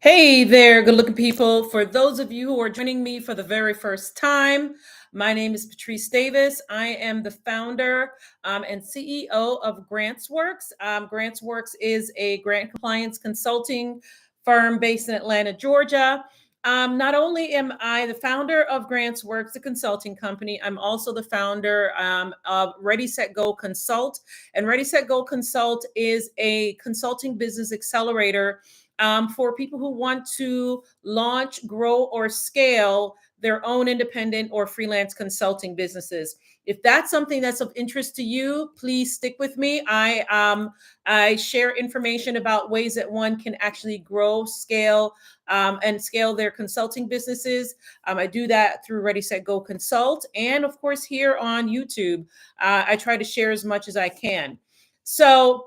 Hey there, good looking people. For those of you who are joining me for the very first time, my name is Patrice Davis. I am the founder and CEO of GrantsWorks. GrantsWorks is a grant compliance consulting firm based in Atlanta, Georgia. Not only am I the founder of GrantsWorks, the consulting company, I'm also the founder of Ready, Set, Go Consult. And Ready, Set, Go Consult is a consulting business accelerator for people who want to launch, grow, or scale their own independent or freelance consulting businesses. If that's something that's of interest to you, please stick with me. I share information about ways that one can actually grow, scale, and scale their consulting businesses. I do that through Ready, Set, Go Consult, and of course here on YouTube. I try to share as much as I can. So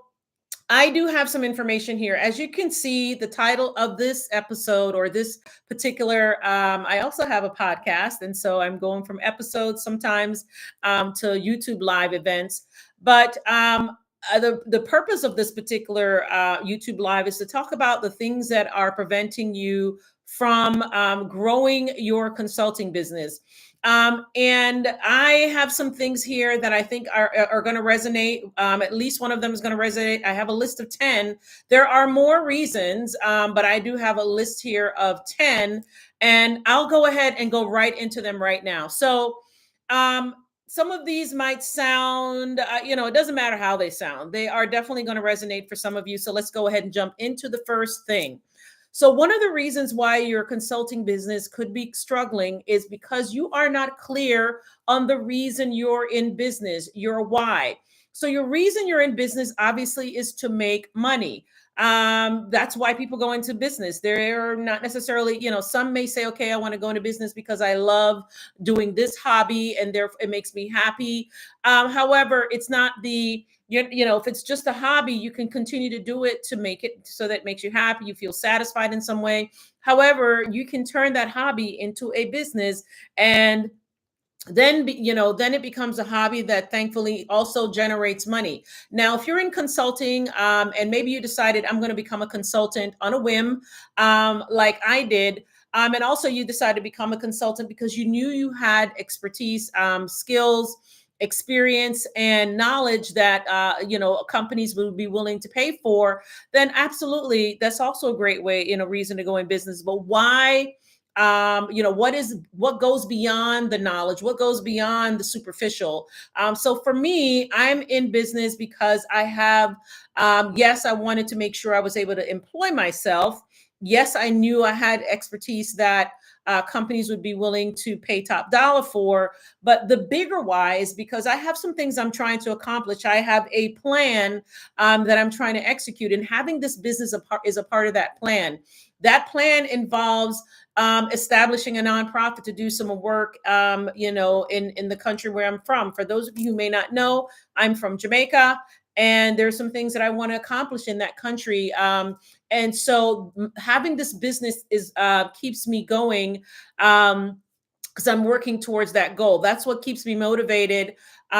I do have some information here. As you can see, the title of this episode or this particular, I also have a podcast. And so I'm going from episodes sometimes to YouTube live events. But the purpose of this particular YouTube live is to talk about the things that are preventing you from growing your consulting business. And I have some things here that I think are going to resonate. At least one of them is going to resonate. I have a list of 10. There are more reasons, but I do have a list here of 10. And I'll go ahead and go right into them right now. So some of these might sound, it doesn't matter how they sound. They are definitely going to resonate for some of you. So let's go ahead and jump into the first thing. So one of the reasons why your consulting business could be struggling is because you are not clear on the reason you're in business, your why. So your reason you're in business obviously is to make money. That's why people go into business. They're not necessarily, some may say, okay, I want to go into business because I love doing this hobby and therefore it makes me happy. However, it's not if it's just a hobby, you can continue to do it to make it so that it makes you happy, you feel satisfied in some way. However, you can turn that hobby into a business, and then it becomes a hobby that thankfully also generates money. Now, if you're in consulting and maybe you decided I'm going to become a consultant on a whim, like I did, and also you decided to become a consultant because you knew you had expertise, skills, experience, and knowledge that companies would be willing to pay for, then absolutely that's also a great way, reason to go in business. But why? What goes beyond the knowledge, what goes beyond the superficial. So for me, I'm in business because I have, yes, I wanted to make sure I was able to employ myself. Yes, I knew I had expertise that companies would be willing to pay top dollar for. But the bigger why is because I have some things I'm trying to accomplish. I have a plan that I'm trying to execute, and having this business is a part of that plan. That plan involves establishing a nonprofit to do some work, in the country where I'm from. For those of you who may not know, I'm from Jamaica, and there's some things that I want to accomplish in that country. And so having this business keeps me going because I'm working towards that goal. That's what keeps me motivated. When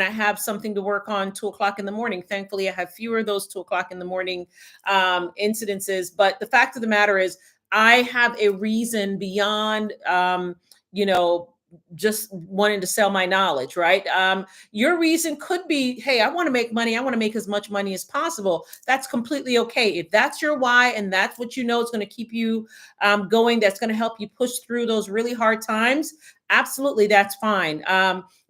I have something to work on 2 o'clock in the morning. Thankfully, I have fewer of those 2 o'clock in the morning incidences. But the fact of the matter is, I have a reason beyond, just wanting to sell my knowledge, right? Your reason could be, hey, I want to make money. I want to make as much money as possible. That's completely okay. If that's your why and that's what you know is going to keep you going, that's going to help you push through those really hard times, absolutely, that's fine.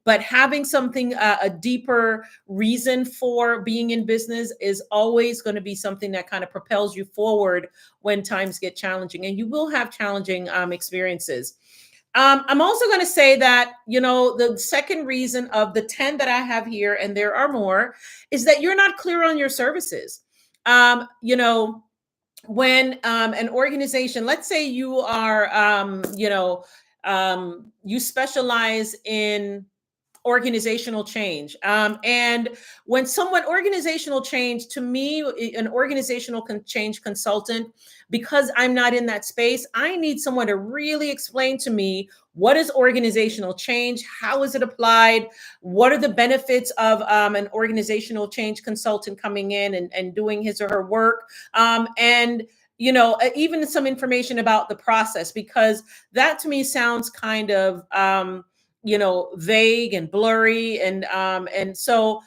But having something, a deeper reason for being in business is always going to be something that kind of propels you forward when times get challenging. And you will have challenging experiences. I'm also going to say that, the second reason of the 10 that I have here, and there are more, is that you're not clear on your services. When an organization, let's say you are, you specialize in organizational change. And when organizational change, to me, an organizational change consultant, because I'm not in that space, I need someone to really explain to me, what is organizational change? How is it applied? What are the benefits of an organizational change consultant coming in and doing his or her work? And even some information about the process, because that to me sounds kind of, vague and blurry. And so,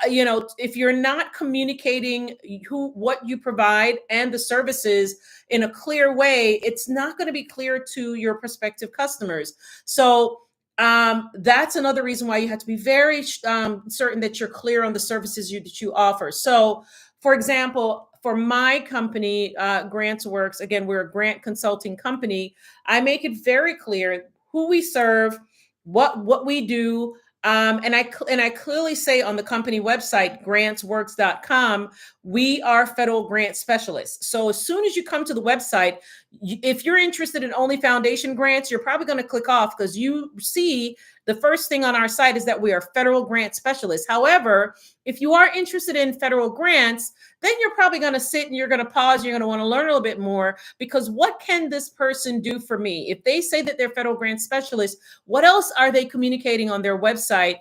if you're not communicating what you provide and the services in a clear way, it's not going to be clear to your prospective customers. So that's another reason why you have to be very certain that you're clear on the services that you offer. So, for example, for my company, Grants Works, again, we're a grant consulting company. I make it very clear who we serve, what we do, and I clearly say on the company website, grantsworks.com, we are federal grant specialists. So as soon as you come to the website, if you're interested in only foundation grants, you're probably going to click off, because you see the first thing on our site is that we are federal grant specialists. However, if you are interested in federal grants, then you're probably going to sit and you're going to pause. You're going to want to learn a little bit more, because what can this person do for me? If they say that they're federal grant specialists, what else are they communicating on their website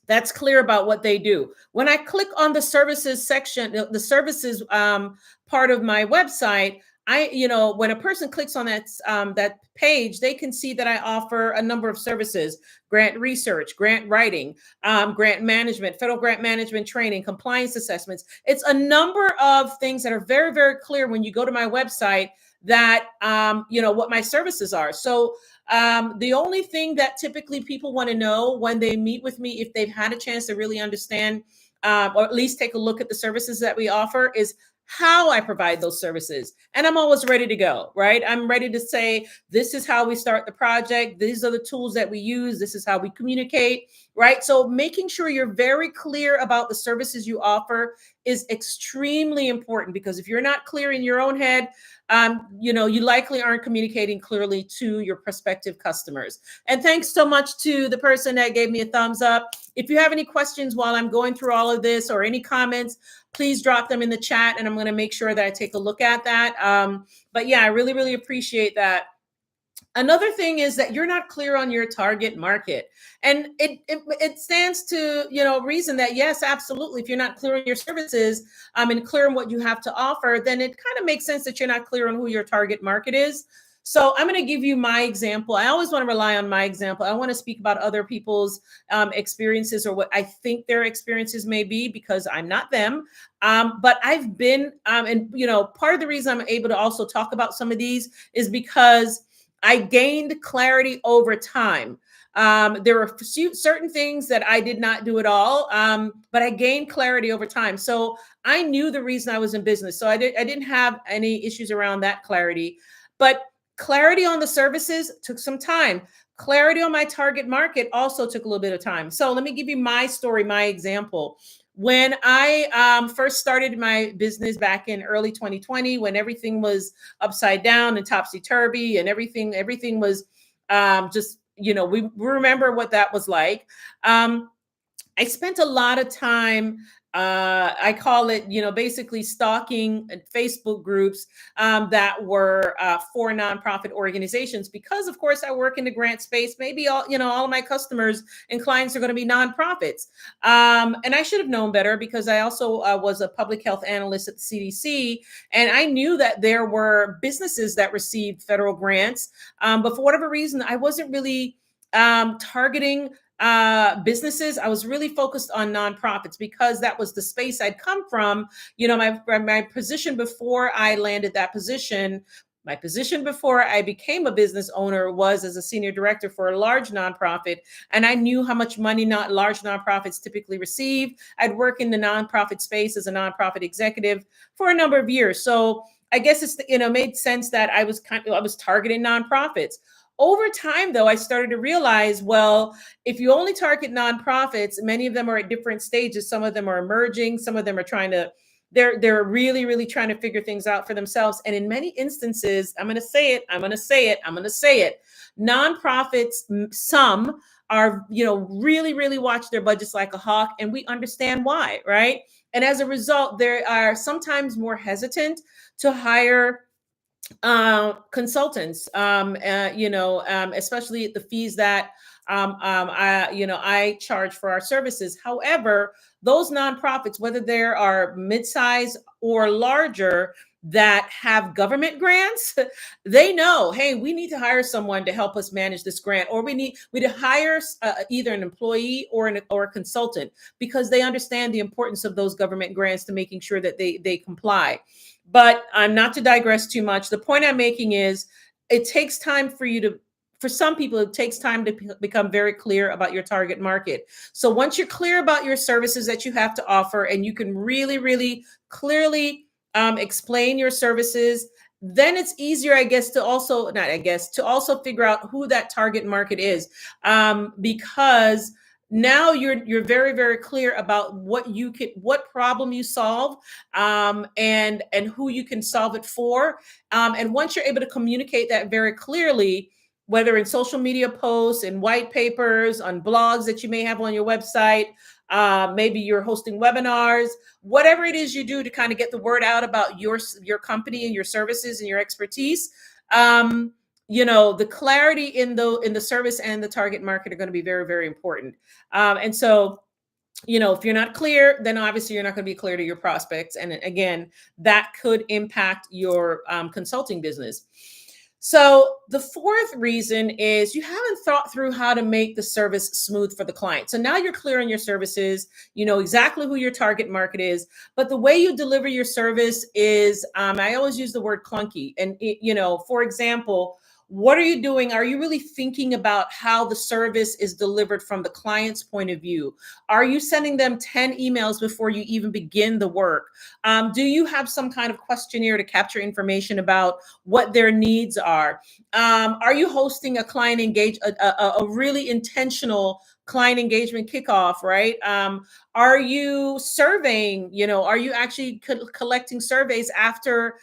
that's clear about what they do? When I click on the services section, the services part of my website, when a person clicks on that page, they can see that I offer a number of services: grant research, grant writing, grant management, federal grant management training, compliance assessments. It's a number of things that are very, very clear when you go to my website, that what my services are. So the only thing that typically people want to know when they meet with me, if they've had a chance to really understand, or at least take a look at the services that we offer, is how I provide those services. And I'm always ready to go, right? I'm ready to say, this is how we start the project. These are the tools that we use. This is how we communicate, right? So making sure you're very clear about the services you offer is extremely important, because if you're not clear in your own head, you likely aren't communicating clearly to your prospective customers. And thanks so much to the person that gave me a thumbs up. If you have any questions while I'm going through all of this, or any comments, please drop them in the chat, and I'm going to make sure that I take a look at that. But yeah, I really, really appreciate that. Another thing is that you're not clear on your target market, and it stands to reason that, yes, absolutely, if you're not clear on your services and clear on what you have to offer, then it kind of makes sense that you're not clear on who your target market is. So I'm going to give you my example. I always want to rely on my example. I want to speak about other people's experiences, or what I think their experiences may be, because I'm not them. But I've been, and part of the reason I'm able to also talk about some of these is because I gained clarity over time. There were certain things that I did not do at all, but I gained clarity over time. So I knew the reason I was in business. So I didn't have any issues around that clarity. But clarity on the services took some time. Clarity on my target market also took a little bit of time. So let me give you my story, my example. When I first started my business back in early 2020, when everything was upside down and topsy-turvy, and everything was just, we remember what that was like. I spent a lot of time, I call it, basically stalking Facebook groups that were for nonprofit organizations, because of course I work in the grant space. Maybe all of my customers and clients are going to be nonprofits. And I should have known better, because I also was a public health analyst at the CDC. And I knew that there were businesses that received federal grants. But for whatever reason, I wasn't really targeting businesses. I was really focused on nonprofits, because that was the space I'd come from. My position before I landed that position, my position before I became a business owner, was as a senior director for a large nonprofit. And I knew how much money large nonprofits typically receive. I'd worked in the nonprofit space as a nonprofit executive for a number of years. So I guess it's, made sense that I was targeting nonprofits. Over time, though, I started to realize, well, if you only target nonprofits, many of them are at different stages. Some of them are emerging. Some of them are they're really, really trying to figure things out for themselves. And in many instances, I'm going to say it, nonprofits, some are, really, really watch their budgets like a hawk, and we understand why, right? And as a result, they are sometimes more hesitant to hire consultants, especially the fees that I charge for our services. However, those nonprofits, whether they are mid-size or larger, that have government grants, they know, hey, we need to hire someone to help us manage this grant, or we need to hire either an employee or a consultant, because they understand the importance of those government grants to making sure that they comply. But I'm not to digress too much. The point I'm making is it takes time for you to for some people, it takes time to become very clear about your target market. So once you're clear about your services that you have to offer, and you can really, really clearly explain your services, then it's easier, I guess, to also, not I guess, to also figure out who that target market is, because now you're very, very clear about what problem you solve, and who you can solve it for. And once you're able to communicate that very clearly, whether in social media posts, in white papers, on blogs that you may have on your website, maybe you're hosting webinars, whatever it is you do to kind of get the word out about your company and your services and your expertise. The clarity in the service and the target market are going to be very, very important. And so, if you're not clear, then obviously you're not going to be clear to your prospects. And again, that could impact your consulting business. So the fourth reason is you haven't thought through how to make the service smooth for the client. So now you're clear on your services, you know exactly who your target market is, but the way you deliver your service is, I always use the word clunky. And, for example, what are you doing? Are you really thinking about how the service is delivered from the client's point of view? Are you sending them 10 emails before you even begin the work? Do you have some kind of questionnaire to capture information about what their needs are? Are you hosting a a really intentional client engagement kickoff, right? Are you surveying? Are you actually collecting surveys after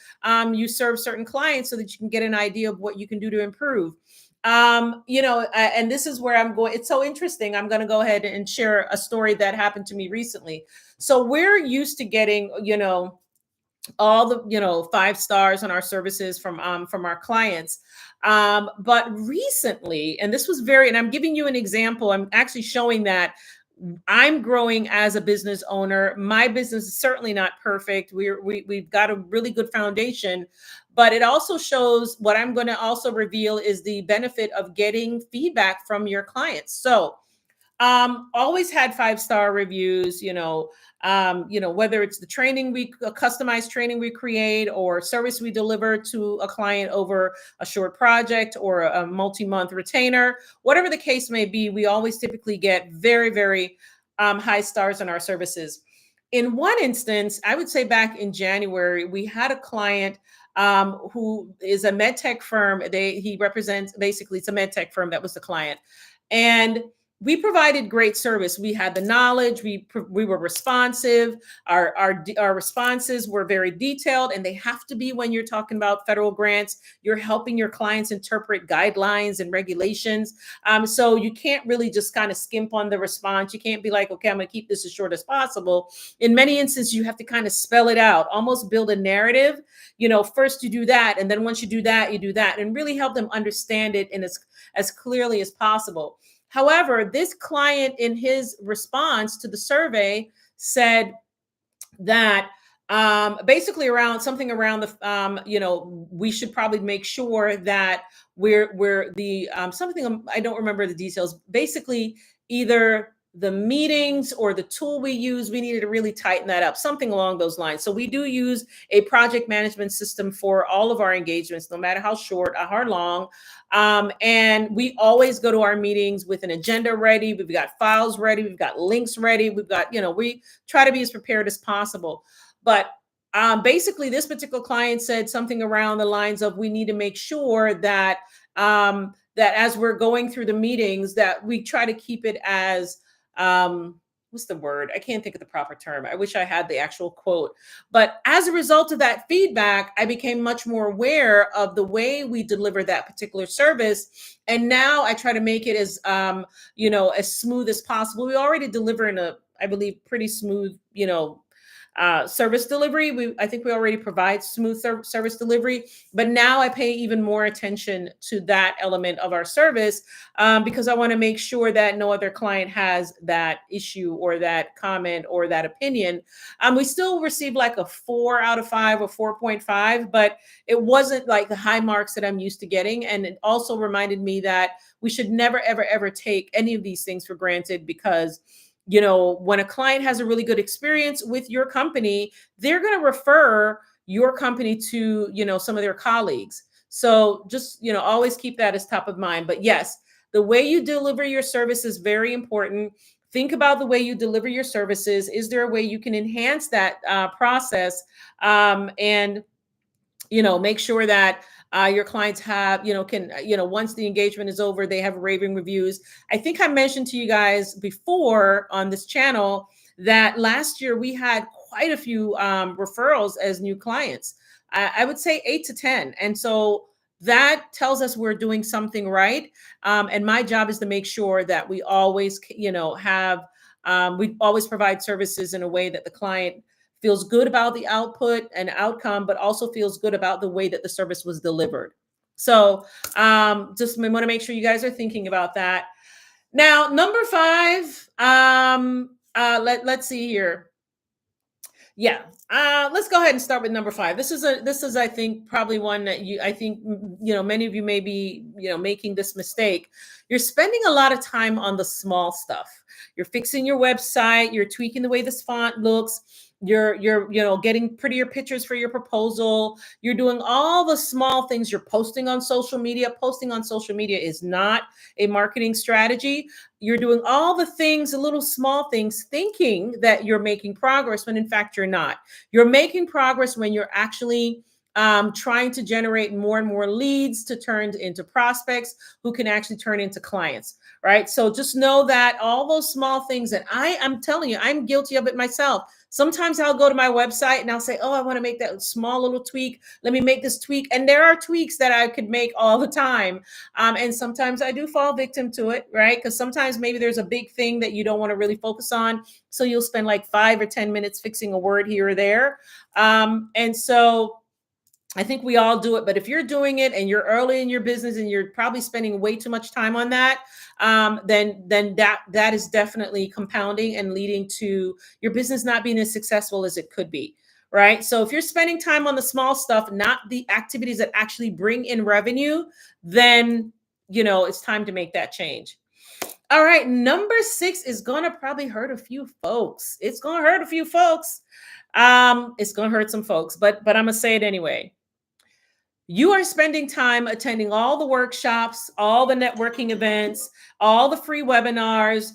you serve certain clients so that you can get an idea of what you can do to improve? And this is where I'm going. It's so interesting. I'm going to go ahead and share a story that happened to me recently. So we're used to getting, all the 5 stars on our services from our clients, but recently, and this was and I'm giving you an example, I'm actually showing that I'm growing as a business owner. My business is certainly not perfect. We've got a really good foundation, but it also shows, what I'm going to also reveal is the benefit of getting feedback from your clients. So always had 5-star reviews, whether it's the training a customized training we create, or service we deliver to a client over a short project or a multi-month retainer, whatever the case may be, we always typically get very, very high stars on our services. In one instance, I would say back in January, we had a client who is a med tech firm. He represents, basically, it's a med tech firm that was the client. And we provided great service. We had the knowledge. We were responsive. Our responses were very detailed, and they have to be when you're talking about federal grants. You're helping your clients interpret guidelines and regulations. So you can't really just kind of skimp on the response. You can't be like, okay, I'm going to keep this as short as possible. In many instances, you have to kind of spell it out, almost build a narrative. First you do that, and then once you do that, you do that, and really help them understand it in as clearly as possible. However, this client, in his response to the survey, said that basically around the we should probably make sure that we're the something, I don't remember the details. Basically, either the meetings or the tool we use, we needed to really tighten that up, something along those lines. So we do use a project management system for all of our engagements, no matter how short or how long. And we always go to our meetings with an agenda ready. We've got files ready. We've got links ready. We've got, we try to be as prepared as possible. But basically, this particular client said something around the lines of, we need to make sure that that as we're going through the meetings, that we try to keep it as what's the word? I can't think of the proper term. I wish I had the actual quote. But as a result of that feedback, I became much more aware of the way we deliver that particular service. And now I try to make it as, as smooth as possible. We already deliver in I believe, pretty smooth, Service delivery, I think we already provide smooth service delivery, but now I pay even more attention to that element of our service, because I want to make sure that no other client has that issue or that comment or that opinion. We still receive like a 4 out of 5 or 4.5, but it wasn't like the high marks that I'm used to getting. And it also reminded me that we should never, ever, ever take any of these things for granted, because when a client has a really good experience with your company, they're going to refer your company to, some of their colleagues. So just, always keep that as top of mind. But yes, the way you deliver your service is very important. Think about the way you deliver your services. Is there a way you can enhance that process? And make sure that your clients have, can, once the engagement is over, they have raving reviews. I think I mentioned to you guys before on this channel that last year we had quite a few referrals as new clients. I would say 8 to 10. And so that tells us we're doing something right. And my job is to make sure that we always, we always provide services in a way that the client feels good about the output and outcome, but also feels good about the way that the service was delivered. So just want to make sure you guys are thinking about that. Now, number 5, let's see here. Yeah. Let's go ahead and start with number 5. This is I think probably one that I think many of you may be making this mistake. You're spending a lot of time on the small stuff. You're fixing your website, you're tweaking the way this font looks, you're getting prettier pictures for your proposal, you're doing all the small things, you're posting on social media. Posting on social media is not a marketing strategy. You're doing all the things, the little small things, thinking that you're making progress when in fact you're not. You're making progress when you're actually trying to generate more and more leads to turn into prospects who can actually turn into clients, right? So just know that all those small things that I'm telling you, I'm guilty of it myself. Sometimes I'll go to my website and I'll say, oh, I want to make that small little tweak. Let me make this tweak. And there are tweaks that I could make all the time. And sometimes I do fall victim to it, right? Because sometimes maybe there's a big thing that you don't want to really focus on. So you'll spend like 5 or 10 minutes fixing a word here or there. And so I think we all do it, but if you're doing it and you're early in your business and you're probably spending way too much time on that, then that is definitely compounding and leading to your business not being as successful as it could be, right? So if you're spending time on the small stuff, not the activities that actually bring in revenue, then it's time to make that change. All right, number 6 is gonna probably hurt a few folks. It's gonna hurt a few folks. It's gonna hurt some folks, but I'm gonna say it anyway. You are spending time attending all the workshops, all the networking events, all the free webinars.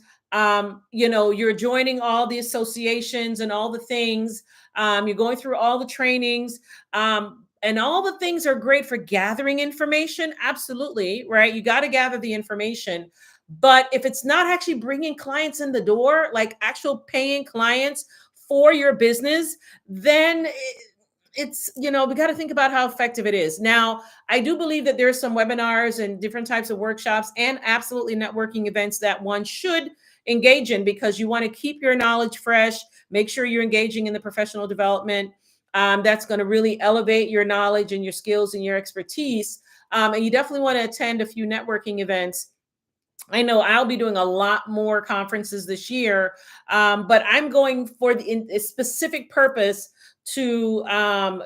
You're joining all the associations and all the things. You're going through all the trainings. And all the things are great for gathering information. Absolutely, right? You got to gather the information. But if it's not actually bringing clients in the door, like actual paying clients for your business, then it's we got to think about how effective it is. Now, I do believe that there's some webinars and different types of workshops and absolutely networking events that one should engage in, because you want to keep your knowledge fresh. Make sure you're engaging in the professional development that's going to really elevate your knowledge and your skills and your expertise. And you definitely want to attend a few networking events. I know I'll be doing a lot more conferences this year, but I'm going for a specific purpose to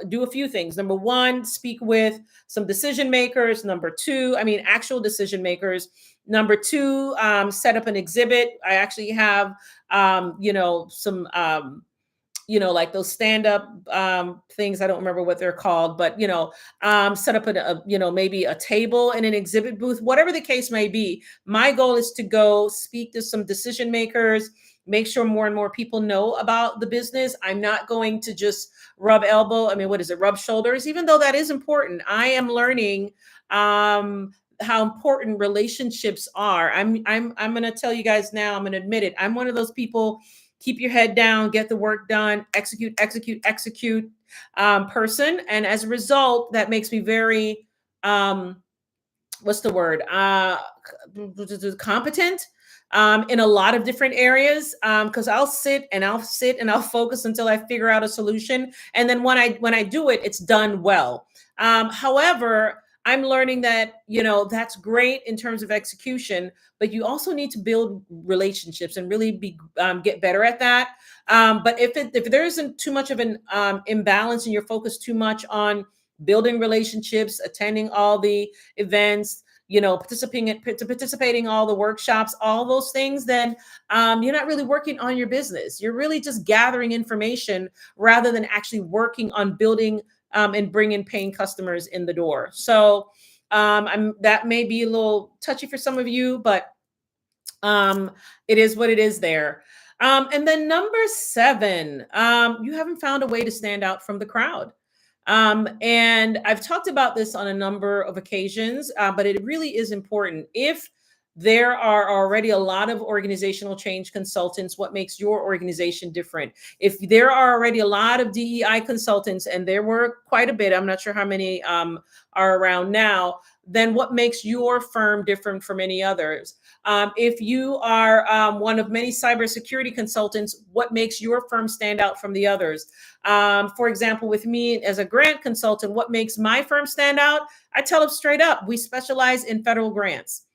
do a few things. Number 1, speak with some decision makers. Number 2, actual decision makers. Number 2, set up an exhibit. I actually have, some like those stand-up things. I don't remember what they're called, but set up maybe a table in an exhibit booth, whatever the case may be. My goal is to go speak to some decision makers, make sure more and more people know about the business. I'm not going to just rub elbow. What is it? Rub shoulders, even though that is important. I am learning how important relationships are. I'm going to tell you guys now, I'm going to admit it. I'm one of those people, keep your head down, get the work done, execute person. And as a result, that makes me very, what's the word? Competent. in a lot of different areas, because I'll focus until I figure out a solution, and then when I do it, it's done well. However, I'm learning that, that's great in terms of execution, but you also need to build relationships and really get better at that. But if there isn't too much of an imbalance and you're focused too much on building relationships, attending all the events, participating all the workshops, all those things, then you're not really working on your business. You're really just gathering information rather than actually working on building and bringing paying customers in the door. So that may be a little touchy for some of you, but it is what it is there. And then number seven, you haven't found a way to stand out from the crowd. And I've talked about this on a number of occasions, but it really is important. If there are already a lot of organizational change consultants, what makes your organization different? If there are already a lot of DEI consultants, and there were quite a bit, I'm not sure how many are around now, then what makes your firm different from any others? If you are one of many cybersecurity consultants, what makes your firm stand out from the others? For example, with me as a grant consultant, what makes my firm stand out? I tell them straight up, we specialize in federal grants.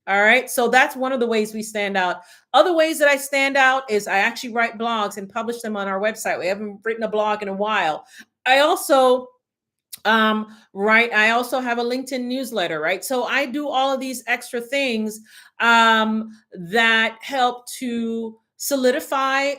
All right. So that's one of the ways we stand out. Other ways that I stand out is I actually write blogs and publish them on our website. We haven't written a blog in a while. I also right. I also have a LinkedIn newsletter, right? So I do all of these extra things that help to solidify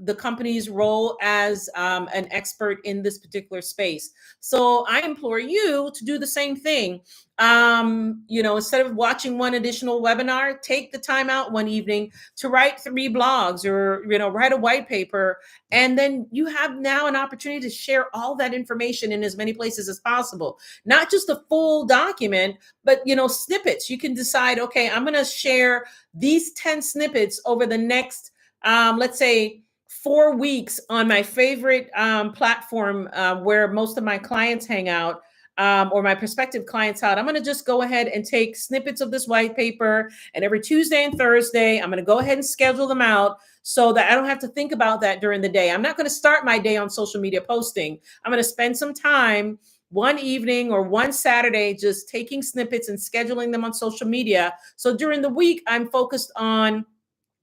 the company's role as an expert in this particular space. So I implore you to do the same thing. Instead of watching one additional webinar, take the time out one evening to write 3 blogs, or, write a white paper. And then you have now an opportunity to share all that information in as many places as possible. Not just a full document, but, snippets. You can decide, okay, I'm going to share these 10 snippets over the next, let's say, 4 weeks on my favorite platform where most of my clients hang out. Or my prospective clients out. I'm going to just go ahead and take snippets of this white paper, and every Tuesday and Thursday, I'm going to go ahead and schedule them out so that I don't have to think about that during the day. I'm not going to start my day on social media posting. I'm going to spend some time one evening or one Saturday just taking snippets and scheduling them on social media. So during the week, I'm focused on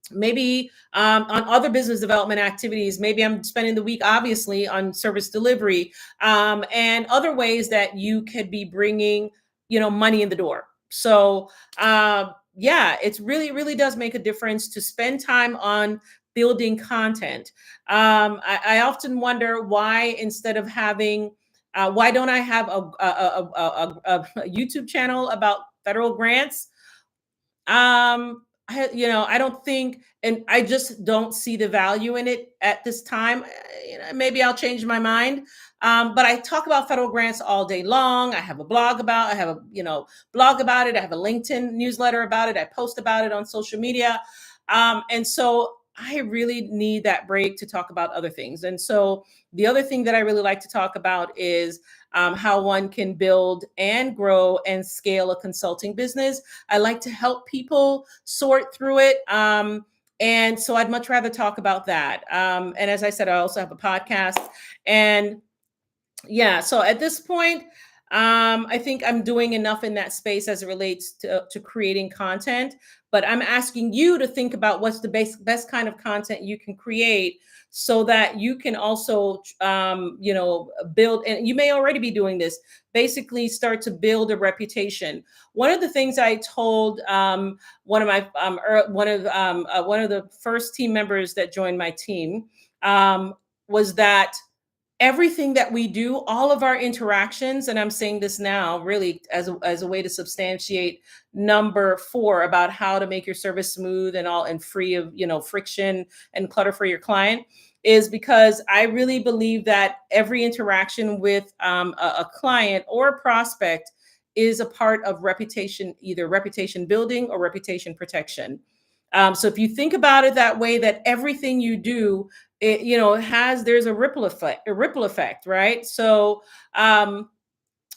maybe on other business development activities. Maybe I'm spending the week, obviously, on service delivery and other ways that you could be bringing, money in the door. So yeah, it really does make a difference to spend time on building content. I often wonder why, instead of having, why don't I have a YouTube channel about federal grants? I don't think, and I just don't see the value in it at this time. Maybe I'll change my mind. But I talk about federal grants all day long. I have a blog about, I have a, blog about it. I have a LinkedIn newsletter about it. I post about it on social media. And so I really need that break to talk about other things. And so the other thing that I really like to talk about is how one can build and grow and scale a consulting business. I like to help people sort through it. And so I'd much rather talk about that. And as I said, I also have a podcast. And yeah, so at this point, I think I'm doing enough in that space as it relates to creating content. But I'm asking you to think about what's the best kind of content you can create, so that you can also, build. And you may already be doing this. Basically, start to build a reputation. One of the things I told one of my one of the first team members that joined my team was that everything that we do, all of our interactions, and I'm saying this now really as a way to substantiate number 4 about how to make your service smooth and all and free of, friction and clutter for your client, is because I really believe that every interaction with a client or a prospect is a part of reputation, either reputation building or reputation protection. So if you think about it that way, that everything you do, there's a ripple effect, right? So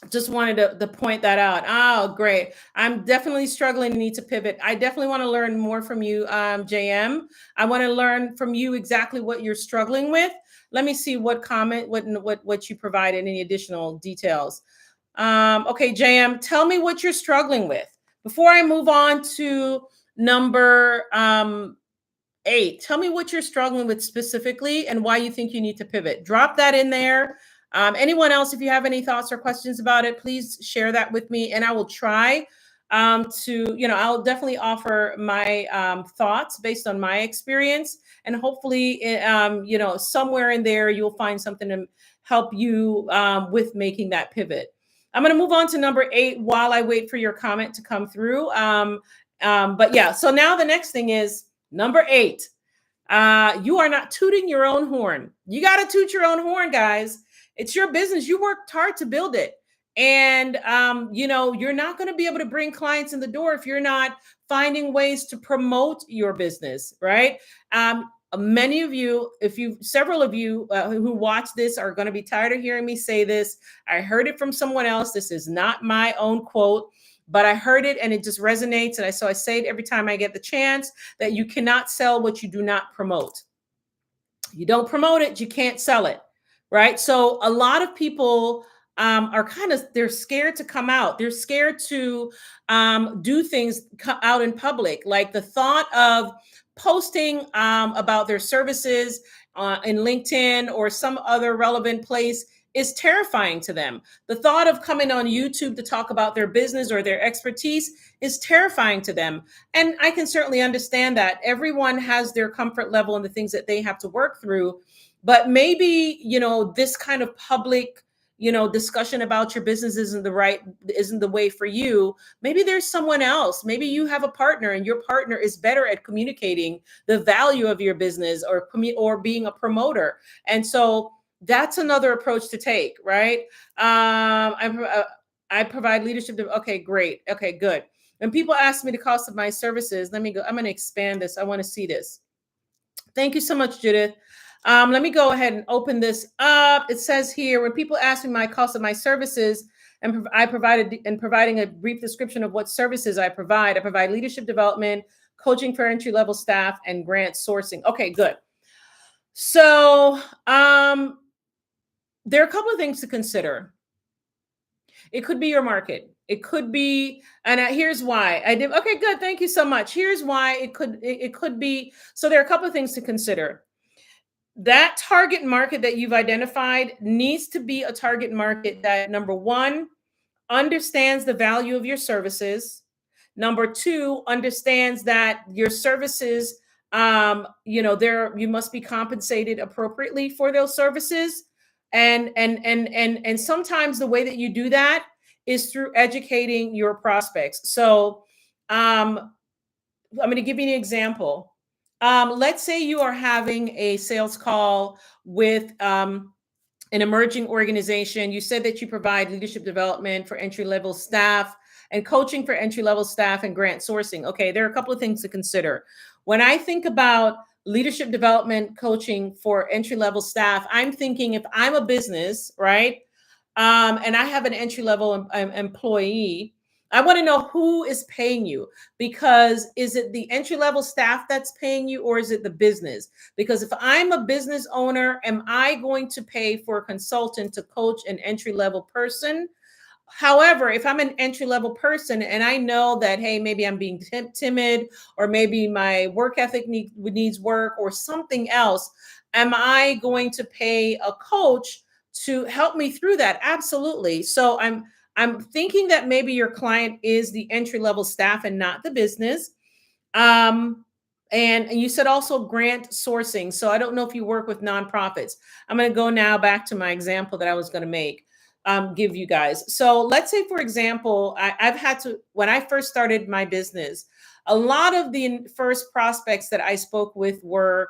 Just wanted to point that out. Oh, great. I'm definitely struggling, need to pivot. I definitely want to learn more from you, JM. I want to learn from you exactly what you're struggling with. Let me see what comment, what you provided, any additional details. Okay, JM, tell me what you're struggling with. Before I move on to number 8, tell me what you're struggling with specifically and why you think you need to pivot. Drop that in there. Anyone else, if you have any thoughts or questions about it, please share that with me, and I will try to, I'll definitely offer my thoughts based on my experience, and hopefully, somewhere in there, you'll find something to help you with making that pivot. I'm going to move on to number 8 while I wait for your comment to come through. But yeah, so now the next thing is number 8. You are not tooting your own horn. You got to toot your own horn, guys. It's your business. You worked hard to build it. And, you're not going to be able to bring clients in the door if you're not finding ways to promote your business, right? Many of you, several of you who watch this are going to be tired of hearing me say this. I heard it from someone else. This is not my own quote, but I heard it and it just resonates. And so I say it every time I get the chance, that you cannot sell what you do not promote. You don't promote it, you can't sell it, right? So a lot of people are they're scared to come out. They're scared to do things out in public. Like the thought of posting about their services in LinkedIn or some other relevant place is terrifying to them. The thought of coming on YouTube to talk about their business or their expertise is terrifying to them. And I can certainly understand that. Everyone has their comfort level and the things that they have to work through. But maybe, this kind of public, discussion about your business isn't the way for you. Maybe there's someone else. Maybe you have a partner and your partner is better at communicating the value of your business or being a promoter. And so that's another approach to take, right? I provide leadership. Okay, great. Okay, good. When people ask me the cost of my services, let me go. I'm going to expand this. I want to see this. Thank you so much, Judith. Let me go ahead and open this up. It says here, when people ask me my cost of my services, and providing a brief description of what services I provide leadership development, coaching for entry-level staff, and grant sourcing. Okay, good. So there are a couple of things to consider. It could be your market. It could be, and here's why I did. Okay, good. Thank you so much. Here's why it could be. So there are a couple of things to consider. That target market that you've identified needs to be a target market that, number one, understands the value of your services. Number two, understands that your services, you must be compensated appropriately for those services. And sometimes the way that you do that is through educating your prospects. So I'm going to give you an example. Let's say you are having a sales call with an emerging organization. You said that you provide leadership development for entry-level staff and coaching for entry-level staff and grant sourcing. Okay, there are a couple of things to consider. When I think about leadership development coaching for entry-level staff, I'm thinking if I'm a business, right, and I have an entry-level employee, I want to know who is paying you, because is it the entry-level staff that's paying you, or is it the business? Because if I'm a business owner, am I going to pay for a consultant to coach an entry-level person? However, if I'm an entry-level person and I know that, hey, maybe I'm being timid, or maybe my work ethic needs work or something else, am I going to pay a coach to help me through that? Absolutely. So I'm thinking that maybe your client is the entry-level staff and not the business. And you said also grant sourcing. So I don't know if you work with nonprofits. I'm going to go now back to my example that I was going to give you guys. So let's say, for example, I've had to, when I first started my business, a lot of the first prospects that I spoke with were,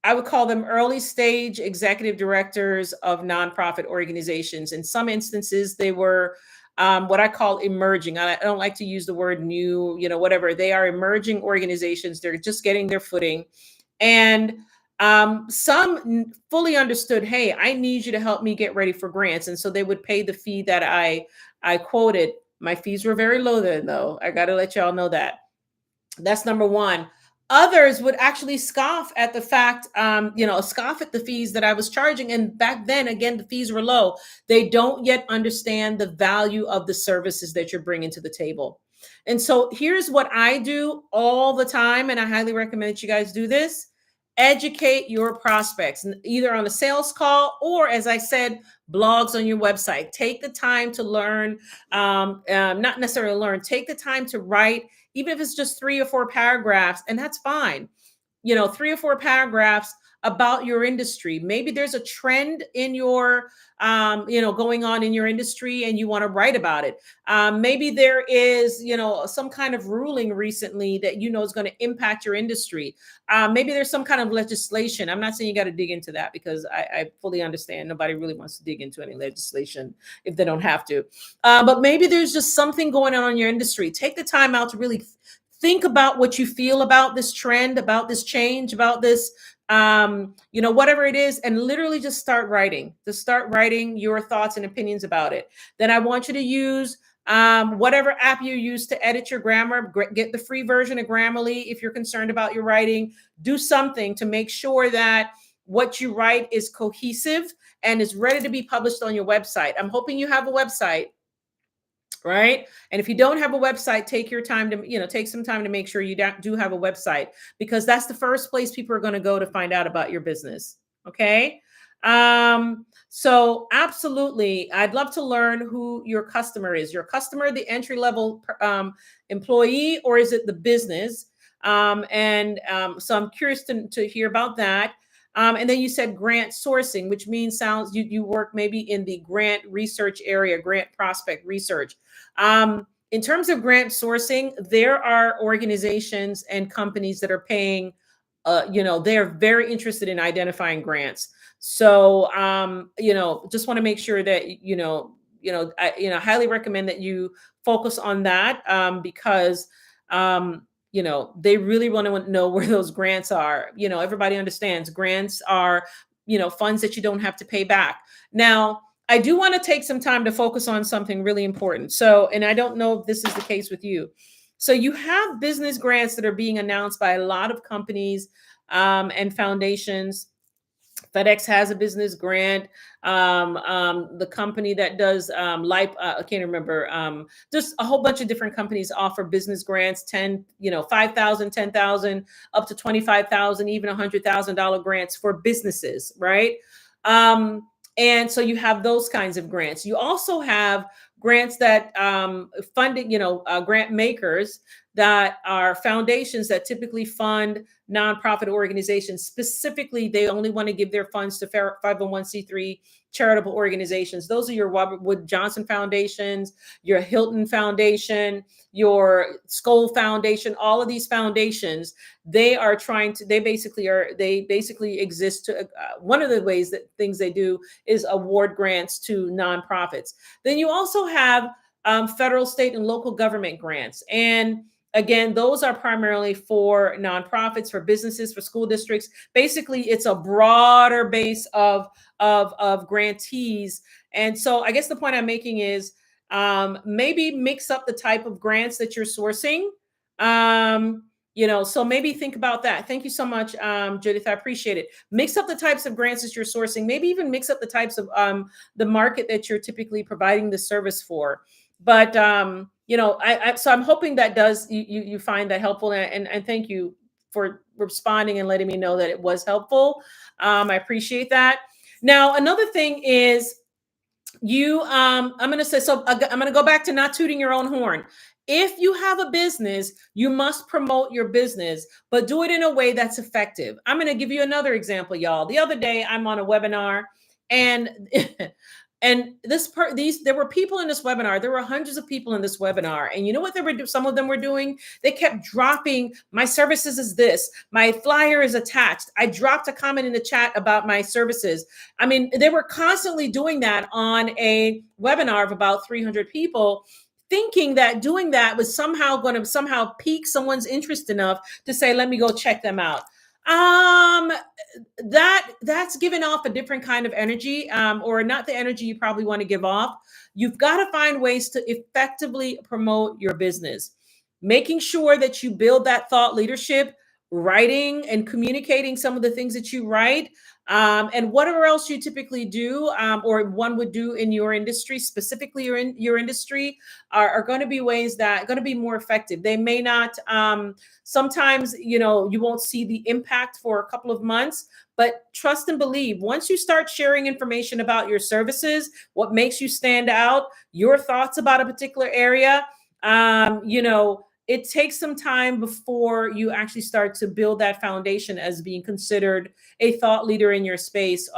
I would call them early stage executive directors of nonprofit organizations. In some instances, they were what I call emerging. I don't like to use the word new, whatever. They are emerging organizations. They're just getting their footing. And Some fully understood, hey, I need you to help me get ready for grants. And so they would pay the fee that I quoted. My fees were very low then, though. I got to let y'all know that. That's number one. Others would actually scoff at the fact, scoff at the fees that I was charging. And back then, again, the fees were low. They don't yet understand the value of the services that you're bringing to the table. And so here's what I do all the time, and I highly recommend that you guys do this. Educate your prospects, either on a sales call or, as I said, blogs on your website. Take the time to learn, not necessarily learn, take the time to write, even if it's just 3 or 4 paragraphs, and that's fine. 3 or 4 paragraphs about your industry. Maybe there's a trend in your, going on in your industry and you want to write about it. Maybe there is, some kind of ruling recently that is going to impact your industry. Maybe there's some kind of legislation. I'm not saying you got to dig into that, because I fully understand nobody really wants to dig into any legislation if they don't have to. But maybe there's just something going on in your industry. Take the time out to really think about what you feel about this trend, about this change, about this, whatever it is, and literally just start writing. Just start writing your thoughts and opinions about it. Then I want you to use whatever app you use to edit your grammar. Get the free version of Grammarly if you're concerned about your writing. Do something to make sure that what you write is cohesive and is ready to be published on your website. I'm hoping you have a website. Right. And if you don't have a website, take your time to, take some time to make sure you do have a website, because that's the first place people are going to go to find out about your business. Okay. So absolutely, I'd love to learn who your customer is. Your customer, the entry level employee, or is it the business? So I'm curious to hear about that. And then you said grant sourcing, which means you work maybe in the grant research area, grant prospect research. In terms of grant sourcing, there are organizations and companies that are paying, they're very interested in identifying grants. So, just want to make sure that, I highly recommend that you focus on that, because, they really want to know where those grants are. Everybody understands grants are, funds that you don't have to pay back. Now, I do want to take some time to focus on something really important. So, and I don't know if this is the case with you. So you have business grants that are being announced by a lot of companies and foundations. FedEx has a business grant. The company that does I can't remember. Just a whole bunch of different companies offer business grants, 5,000, 10,000, up to 25,000, even $100,000 grants for businesses, right? And so you have those kinds of grants. You also have grants that funding, grant makers that are foundations that typically fund nonprofit organizations. Specifically, they only want to give their funds to 501c3 charitable organizations. Those are your Robert Wood Johnson foundations, your Hilton Foundation, your Skoll Foundation. All of these foundations, they basically exist to, one of the things they do is award grants to nonprofits. Then you also have federal, state, and local government grants. And again, those are primarily for nonprofits, for businesses, for school districts. Basically, it's a broader base of grantees. And so I guess the point I'm making is maybe mix up the type of grants that you're sourcing. So maybe think about that. Thank you so much, Judith. I appreciate it. Mix up the types of grants that you're sourcing. Maybe even mix up the types of the market that you're typically providing the service for. But so I'm hoping that you find that helpful, and thank you for responding and letting me know that it was helpful. I appreciate that. Now, another thing is I'm going to go back to not tooting your own horn. If you have a business, you must promote your business, but do it in a way that's effective. I'm going to give you another example, y'all. The other day, I'm on a webinar, and and there were people in this webinar. There were hundreds of people in this webinar, and you know what they were doing? Some of them were doing. They kept dropping, "My services is this. My flyer is attached. I dropped a comment in the chat about my services." I mean, they were constantly doing that on a webinar of about 300 people, thinking that doing that was somehow going to pique someone's interest enough to say, "Let me go check them out." Um, that's giving off a different kind of energy, or not the energy you probably want to give off. You've got to find ways to effectively promote your business, making sure that you build that thought leadership, writing and communicating some of the things that you write, and whatever else you typically do, or one would do in your industry, specifically your industry, are going to be ways that are going to be more effective. They may not. Sometimes, you won't see the impact for a couple of months, but trust and believe, once you start sharing information about your services, what makes you stand out, your thoughts about a particular area, it takes some time before you actually start to build that foundation as being considered a thought leader in your space.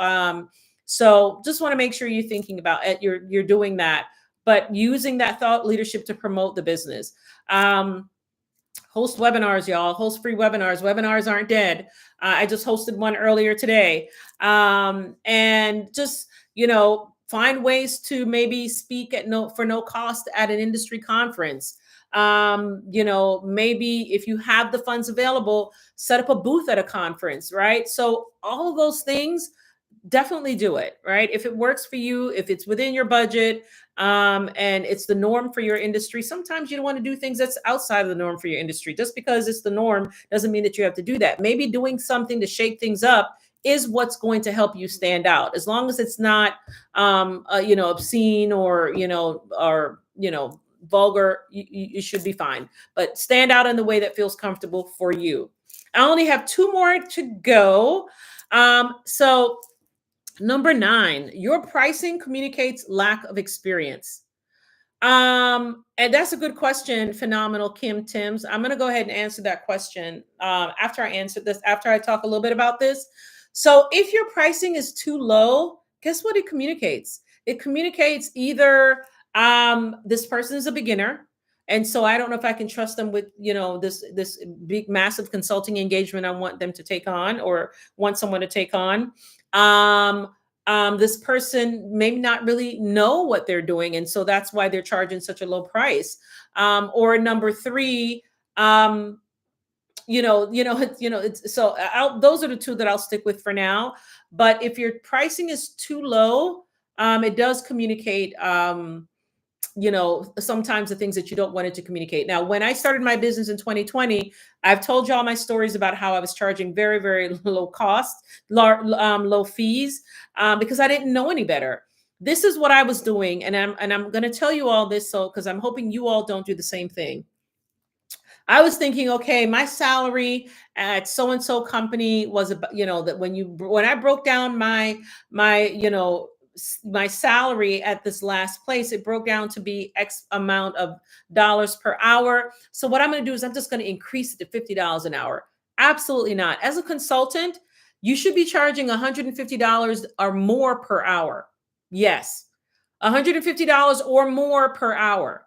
So just want to make sure you're thinking about it, you're doing that, but using that thought leadership to promote the business. Host webinars, y'all. Host free webinars. Webinars aren't dead. I just hosted one earlier today. And just, find ways to maybe speak for no cost at an industry conference. Maybe if you have the funds available, set up a booth at a conference, right? So all of those things, definitely do it, right? If it works for you, if it's within your budget, and it's the norm for your industry. Sometimes you don't want to do things that's outside of the norm for your industry. Just because it's the norm doesn't mean that you have to do that. Maybe doing something to shake things up is what's going to help you stand out, as long as it's not obscene or vulgar. You should be fine, but stand out in the way that feels comfortable for you. I only have two more to go. So number 9, your pricing communicates lack of experience. And that's a good question. Phenomenal, Kim Timms. I'm going to go ahead and answer that question after I answer this, after I talk a little bit about this. So if your pricing is too low, guess what it communicates? It communicates either this person is a beginner, and so I don't know if I can trust them with this big massive consulting engagement I want them to take on, or want someone to take on. This person may not really know what they're doing, and so that's why they're charging such a low price. Or number 3, those are the two that I'll stick with for now. But if your pricing is too low, it does communicate sometimes the things that you don't want it to communicate. Now, when I started my business in 2020, I've told you all my stories about how I was charging very, very low cost, low fees, because I didn't know any better. This is what I was doing, and I'm going to tell you all this, so because I'm hoping you all don't do the same thing. I was thinking, okay, my salary at so and so company was about, that when I broke down my salary at this last place, it broke down to be X amount of dollars per hour. So what I'm going to do is I'm just going to increase it to $50 an hour. Absolutely not. As a consultant, you should be charging $150 or more per hour. Yes, $150 or more per hour,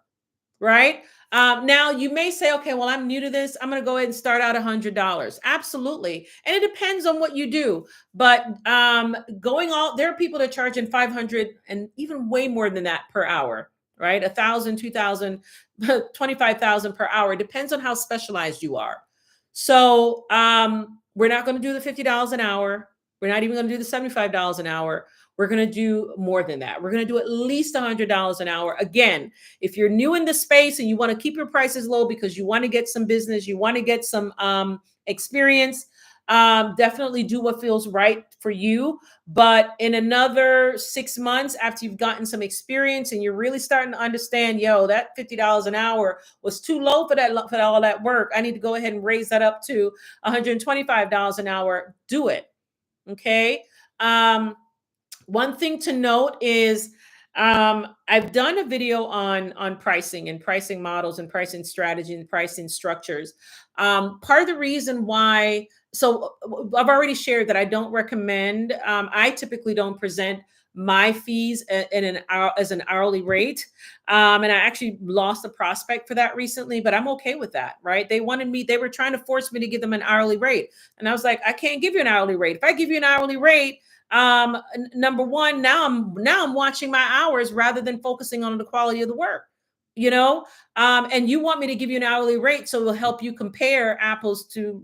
right? Now you may say, okay, well, I'm new to this. I'm going to go ahead and start out $100. Absolutely. And it depends on what you do. But there are people that charge in 500 and even way more than that per hour, right? 1,000, 2,000, 25,000 per hour. It depends on how specialized you are. So we're not going to do the $50 an hour. We're not even going to do the $75 an hour. We're going to do more than that. We're going to do at least $100 an hour. Again, if you're new in the space and you want to keep your prices low because you want to get some business, you want to get some experience, definitely do what feels right for you. But in another 6 months, after you've gotten some experience and you're really starting to understand, that $50 an hour was too low for all that work. I need to go ahead and raise that up to $125 an hour. Do it. Okay. One thing to note is I've done a video on pricing and pricing models and pricing strategy and pricing structures. Part of the reason why, so I've already shared that I don't recommend, I typically don't present my fees as an hourly rate. And I actually lost a prospect for that recently, but I'm okay with that, right? They were trying to force me to give them an hourly rate. And I was like, I can't give you an hourly rate. If I give you an hourly rate, number one, now I'm watching my hours rather than focusing on the quality of the work, and you want me to give you an hourly rate so it'll help you compare apples to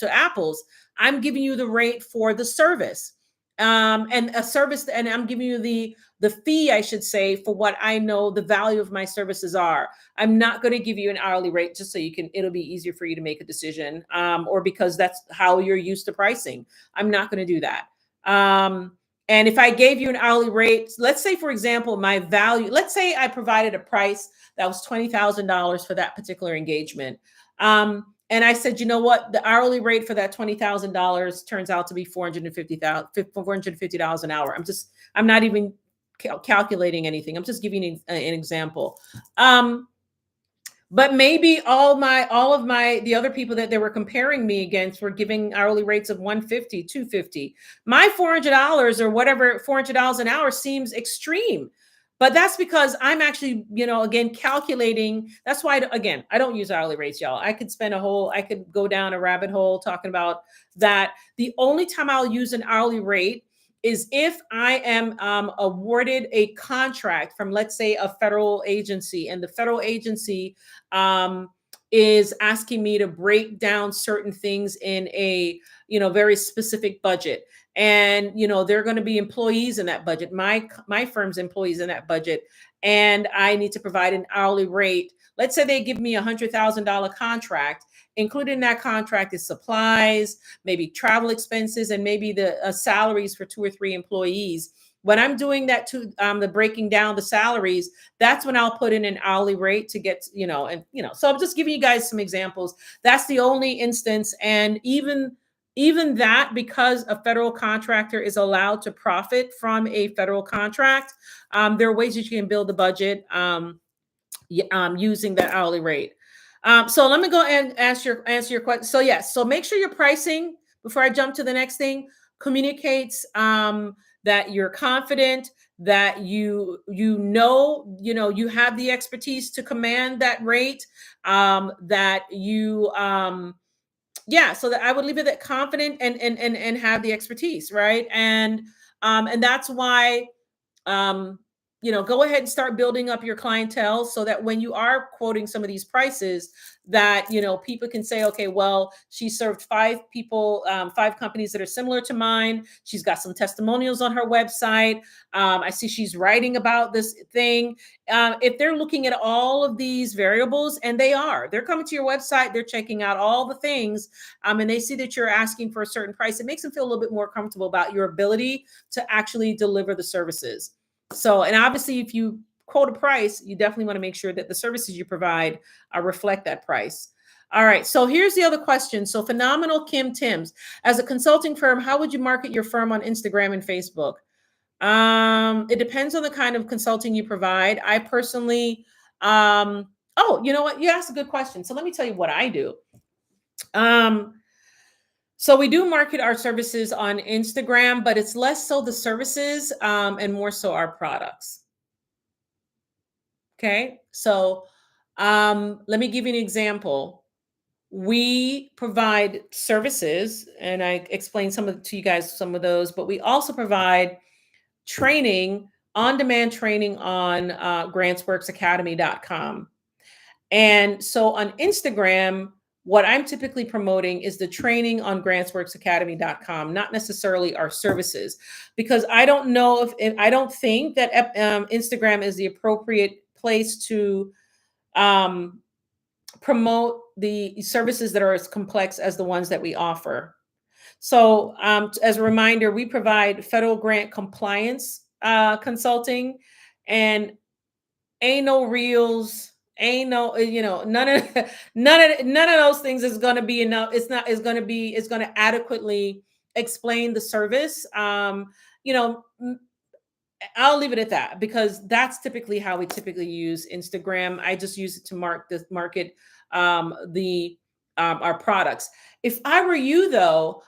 apples. I'm giving you the rate for the service. And a service, and I'm giving you the fee, I should say, for what I know the value of my services are. I'm not going to give you an hourly rate just so you can, it'll be easier for you to make a decision, or because that's how you're used to pricing. I'm not going to do that. And if I gave you an hourly rate, let's say, for example, my value, let's say I provided a price that was $20,000 for that particular engagement. And I said, you know what? The hourly rate for that $20,000 turns out to be $450 an hour. I'm not even calculating anything. I'm just giving you an example. But maybe the other people that they were comparing me against were giving hourly rates of 150, 250. My $400 or whatever, $400 an hour seems extreme. But that's because I'm actually, again, calculating. That's why, again, I don't use hourly rates, y'all. I could go down a rabbit hole talking about that. The only time I'll use an hourly rate is if I am awarded a contract from, let's say, a federal agency, and the federal agency is asking me to break down certain things in a very specific budget. And they're going to be employees in that budget, my firm's employees in that budget, and I need to provide an hourly rate. Let's say they give me $100,000 contract. Included in that contract is supplies, maybe travel expenses, and maybe the salaries for 2 or 3 employees. When I'm doing that, to the breaking down the salaries, that's when I'll put in an hourly rate to get, so I'm just giving you guys some examples. That's the only instance. And even that, because a federal contractor is allowed to profit from a federal contract, there are ways that you can build the budget using that hourly rate. So let me go and answer your question. So yes, so make sure your pricing, before I jump to the next thing, communicates that you're confident, that you have the expertise to command that rate, that you so that I would leave it that confident and have the expertise, right? And that's why go ahead and start building up your clientele, so that when you are quoting some of these prices, that people can say, okay, well, she served 5 people, 5 companies that are similar to mine. She's got some testimonials on her website. I see she's writing about this thing. If they're looking at all of these variables, and they're coming to your website, they're checking out all the things, and they see that you're asking for a certain price, it makes them feel a little bit more comfortable about your ability to actually deliver the services. So, and obviously, if you quote a price, you definitely want to make sure that the services you provide reflect that price. All right. So here's the other question. So Phenomenal Kim Timms, as a consulting firm, how would you market your firm on Instagram and Facebook? It depends on the kind of consulting you provide. I personally, oh, you know what? You asked a good question. So let me tell you what I do. So we do market our services on Instagram, but it's less so the services and more so our products. Okay. So let me give you an example. We provide services, and I explained to you guys some of those, but we also provide training, on-demand training on grantsworksacademy.com. And so on Instagram, what I'm typically promoting is the training on grantsworksacademy.com, not necessarily our services, because I don't know if I don't think that Instagram is the appropriate place to promote the services that are as complex as the ones that we offer. So as a reminder, we provide federal grant compliance consulting, and ain't no reels, ain't no, none of those things is going to be enough. It's going to adequately explain the service. I'll leave it at that, because that's typically how we typically use Instagram. I just use it to market our products. If I were you, though,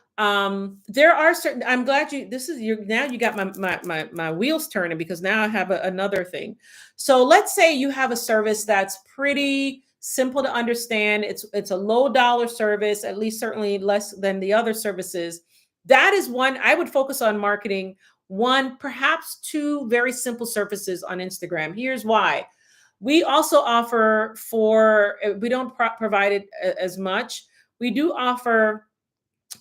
there are certain. I'm glad you. Now you got my wheels turning, because now I have another thing. So let's say you have a service that's pretty simple to understand. It's a low dollar service, at least certainly less than the other services. That is one I would focus on marketing. 1, perhaps 2 very simple services on Instagram. Here's why. We also offer we don't provide it as much. We do offer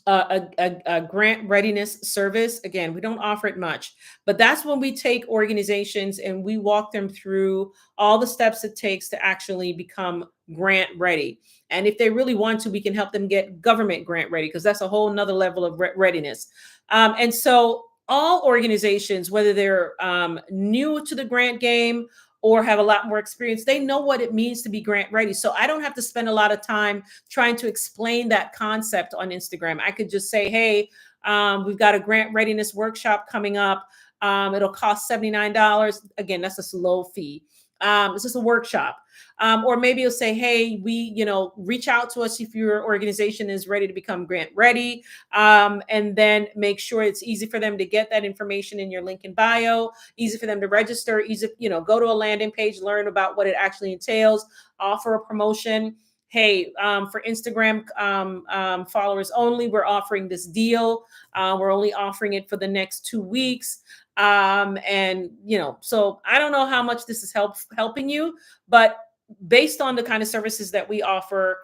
a grant readiness service. Again, we don't offer it much, but that's when we take organizations and we walk them through all the steps it takes to actually become grant ready. And if they really want to, we can help them get government grant ready, because that's a whole nother level of readiness. And so all organizations, whether they're new to the grant game or have a lot more experience, they know what it means to be grant ready. So I don't have to spend a lot of time trying to explain that concept on Instagram. I could just say, hey, we've got a grant readiness workshop coming up. It'll cost $79. Again, that's a low fee. It's just a workshop. Or maybe you'll say, hey, reach out to us if your organization is ready to become grant ready. And then make sure it's easy for them to get that information in your link in bio, easy for them to register, easy, go to a landing page, learn about what it actually entails, offer a promotion. Hey, for Instagram followers only, we're offering this deal. We're only offering it for the next 2 weeks. And so I don't know how much this is helping you, but based on the kind of services that we offer,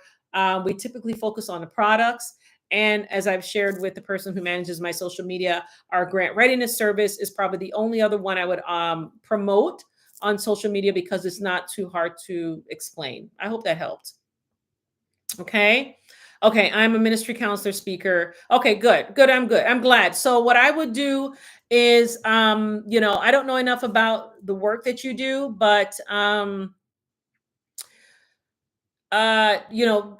we typically focus on the products. And as I've shared with the person who manages my social media, our grant readiness service is probably the only other one I would promote on social media, because it's not too hard to explain. I hope that helped. Okay. Okay. I'm a ministry counselor speaker. Okay. Good. Good. I'm good. I'm glad. So what I would do is, I don't know enough about the work that you do, but, uh, you know,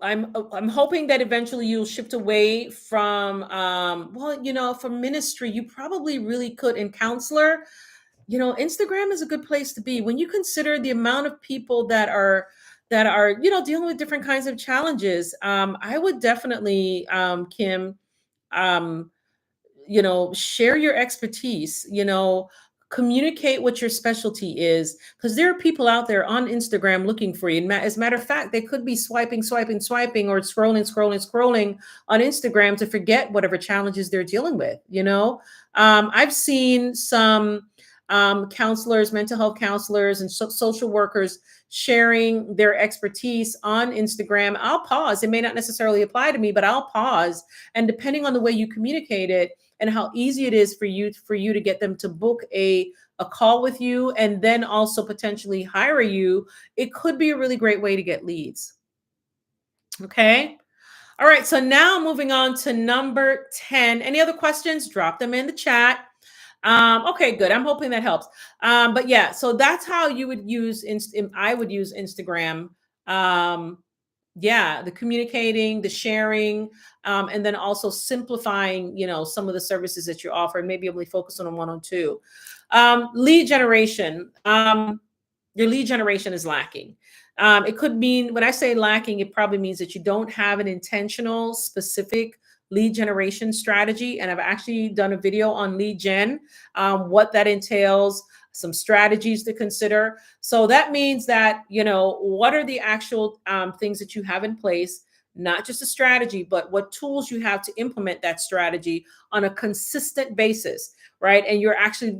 I'm hoping that eventually you'll shift away from, from ministry. You probably really could in counselor. Instagram is a good place to be when you consider the amount of people that are dealing with different kinds of challenges. I would definitely, Kim, um, share your expertise, communicate what your specialty is, because there are people out there on Instagram looking for you. And as a matter of fact, they could be swiping, or scrolling on Instagram to forget whatever challenges they're dealing with. I've seen some counselors, mental health counselors, and social workers sharing their expertise on Instagram. I'll pause. It may not necessarily apply to me, but I'll pause. And depending on the way you communicate it and how easy it is for you to get them to book a call with you, and then also potentially hire you, it could be a really great way to get leads. Okay. All right. So now moving on to number 10. Any other questions? Drop them in the chat. Okay, good. I'm hoping that helps. But yeah, so that's how you would use I would use Instagram. Yeah, the communicating, the sharing, and then also simplifying, some of the services that you offer, and maybe able to focus on one or two. Lead generation. Your lead generation is lacking. It could mean, when I say lacking, it probably means that you don't have an intentional, specific lead generation strategy. And I've actually done a video on lead gen, what that entails, some strategies to consider. So that means that, what are the actual things that you have in place, not just a strategy, but what tools you have to implement that strategy on a consistent basis, right? And you're actually,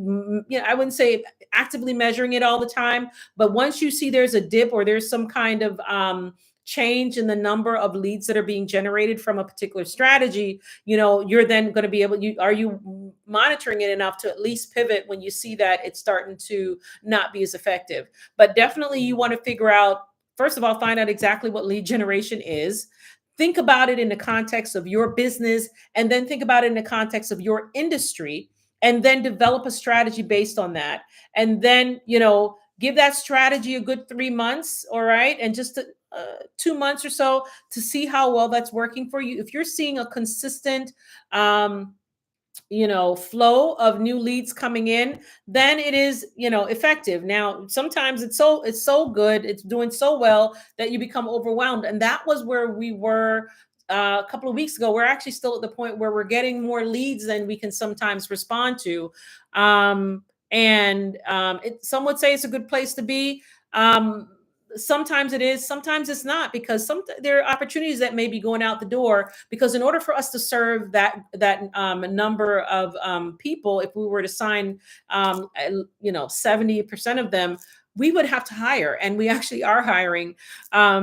I wouldn't say actively measuring it all the time, but once you see there's a dip or there's some kind of change in the number of leads that are being generated from a particular strategy, you're then going to be able, are you monitoring it enough to at least pivot when you see that it's starting to not be as effective? But definitely you want to figure out, first of all, find out exactly what lead generation is. Think about it in the context of your business, and then think about it in the context of your industry, and then develop a strategy based on that. And then, give that strategy a good 3 months. All right. And just 2 months or so to see how well that's working for you. If you're seeing a consistent, flow of new leads coming in, then it is, effective. Now, sometimes it's so good, it's doing so well that you become overwhelmed. And that was where we were a couple of weeks ago. We're actually still at the point where we're getting more leads than we can sometimes respond to. Some would say it's a good place to be. Sometimes it is, sometimes it's not, because there are opportunities that may be going out the door, because in order for us to serve that number of people, if we were to sign 70% of them, we would have to hire, and we actually are hiring,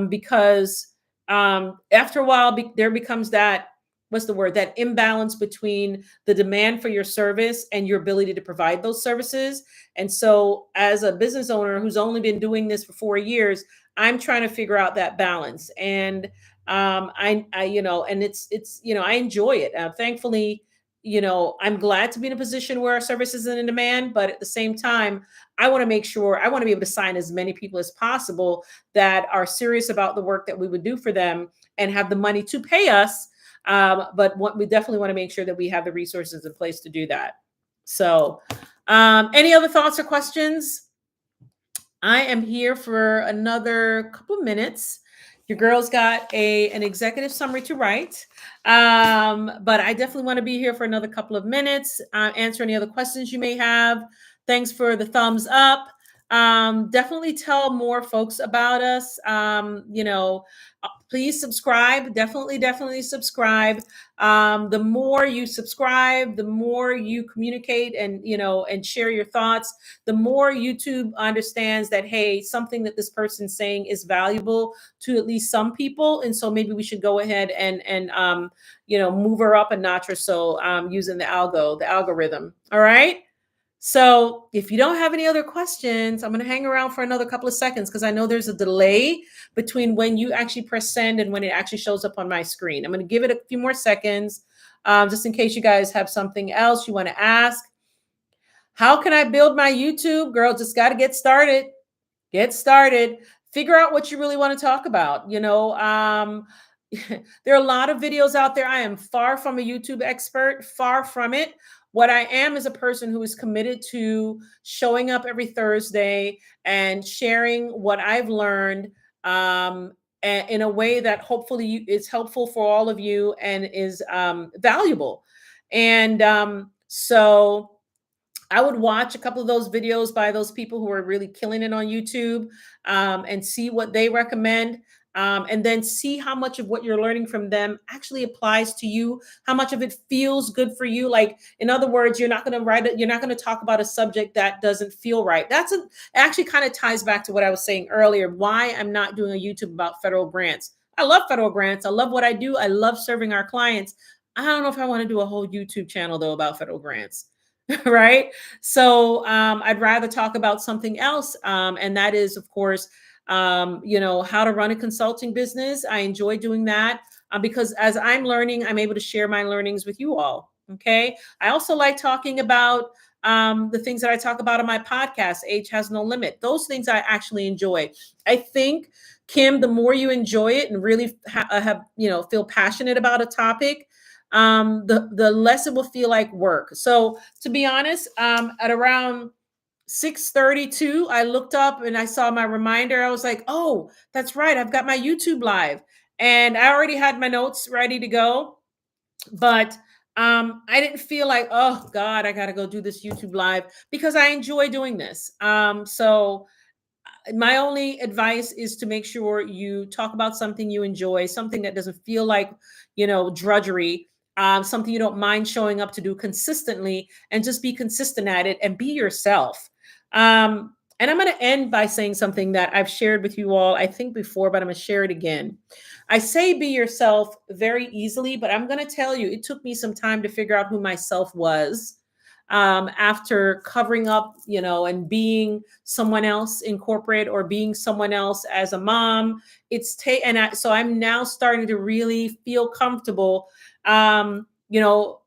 because After a while, there becomes that, what's the word, that imbalance between the demand for your service and your ability to provide those services. And so, as a business owner who's only been doing this for 4 years, I'm trying to figure out that balance. And and I enjoy it. Thankfully, I'm glad to be in a position where our service isn't in demand, but at the same time, I want to make sure I want to be able to sign as many people as possible that are serious about the work that we would do for them and have the money to pay us. But what we definitely want to make sure that we have the resources in place to do that. So, any other thoughts or questions? I am here for another couple of minutes. Your girl's got an executive summary to write, but I definitely want to be here for another couple of minutes. Answer any other questions you may have. Thanks for the thumbs up. Definitely tell more folks about us. Please subscribe. Definitely subscribe. The more you subscribe, the more you communicate and share your thoughts, the more YouTube understands that, hey, something that this person's saying is valuable to at least some people. And so maybe we should go ahead and move her up a notch or so, using the algorithm. All right. So if you don't have any other questions, I'm going to hang around for another couple of seconds because I know there's a delay between when you actually press send and when it actually shows up on my screen. I'm going to give it a few more seconds, just in case you guys have something else you want to ask. How can I build my YouTube? Girl, just got to get started. Get started. Figure out what you really want to talk about. There are a lot of videos out there. I am far from a YouTube expert, far from it. What I am is a person who is committed to showing up every Thursday and sharing what I've learned, in a way that hopefully is helpful for all of you and is valuable. And so I would watch a couple of those videos by those people who are really killing it on YouTube, and see what they recommend. And then see how much of what you're learning from them actually applies to you, how much of it feels good for you. Like, in other words, you're not going to write it, you're not going to talk about a subject that doesn't feel right. It actually kind of ties back to what I was saying earlier, why I'm not doing a YouTube about federal grants. I love federal grants. I love what I do. I love serving our clients. I don't know if I want to do a whole YouTube channel though about federal grants. Right. So I'd rather talk about something else. And that is, of course, how to run a consulting business. I enjoy doing that, because as I'm learning, I'm able to share my learnings with you all. Okay. I also like talking about the things that I talk about on my podcast, Age Has No Limit. Those things I actually enjoy. I think, Kim, the more you enjoy it and really feel passionate about a topic, the less it will feel like work. So to be honest, at around 6:32, I looked up and I saw my reminder. I was like, oh, that's right. I've got my YouTube live. And I already had my notes ready to go. But I didn't feel like, oh God, I gotta go do this YouTube live, because I enjoy doing this. So my only advice is to make sure you talk about something you enjoy, something that doesn't feel like, drudgery, something you don't mind showing up to do consistently, and just be consistent at it and be yourself. And I'm going to end by saying something that I've shared with you all, I think before, but I'm going to share it again. I say be yourself very easily, but I'm going to tell you, it took me some time to figure out who myself was, after covering up, and being someone else in corporate or being someone else as a mom. So I'm now starting to really feel comfortable, um, you know,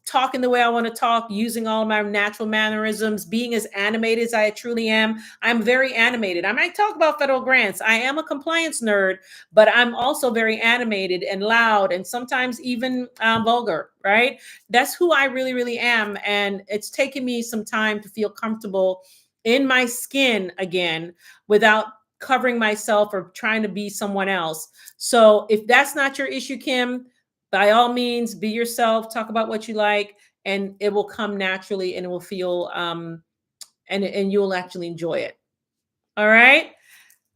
talking the way I want to talk, using all of my natural mannerisms, being as animated as I truly am. I'm very animated. I might talk about federal grants. I am a compliance nerd, but I'm also very animated and loud and sometimes even vulgar, right? That's who I really, really am. And it's taken me some time to feel comfortable in my skin again without covering myself or trying to be someone else. So if that's not your issue, Kim, by all means, be yourself, talk about what you like, and it will come naturally and it will feel, and you'll actually enjoy it. All right.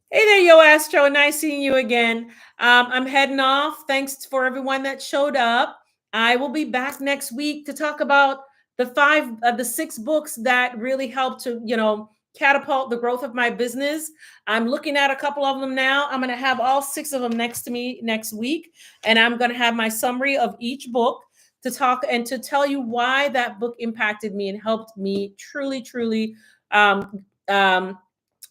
Hey there, Yo Astro. Nice seeing you again. I'm heading off. Thanks for everyone that showed up. I will be back next week to talk about the 6 books that really help to, catapult the growth of my business. I'm looking at a couple of them now. I'm going to have all 6 of them next to me next week. And I'm going to have my summary of each book to talk and to tell you why that book impacted me and helped me truly, truly um, um,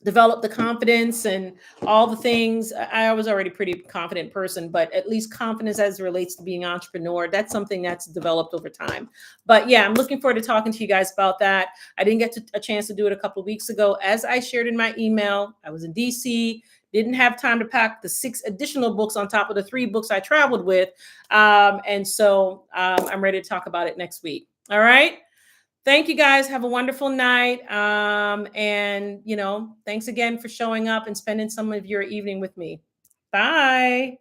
develop the confidence and all the things. I was already a pretty confident person, but at least confidence as it relates to being an entrepreneur, that's something that's developed over time. But yeah, I'm looking forward to talking to you guys about that. I didn't get a chance to do it a couple of weeks ago. As I shared in my email, I was in DC, didn't have time to pack the 6 additional books on top of the 3 books I traveled with. And so I'm ready to talk about it next week. All right. Thank you guys. Have a wonderful night. And, thanks again for showing up and spending some of your evening with me. Bye.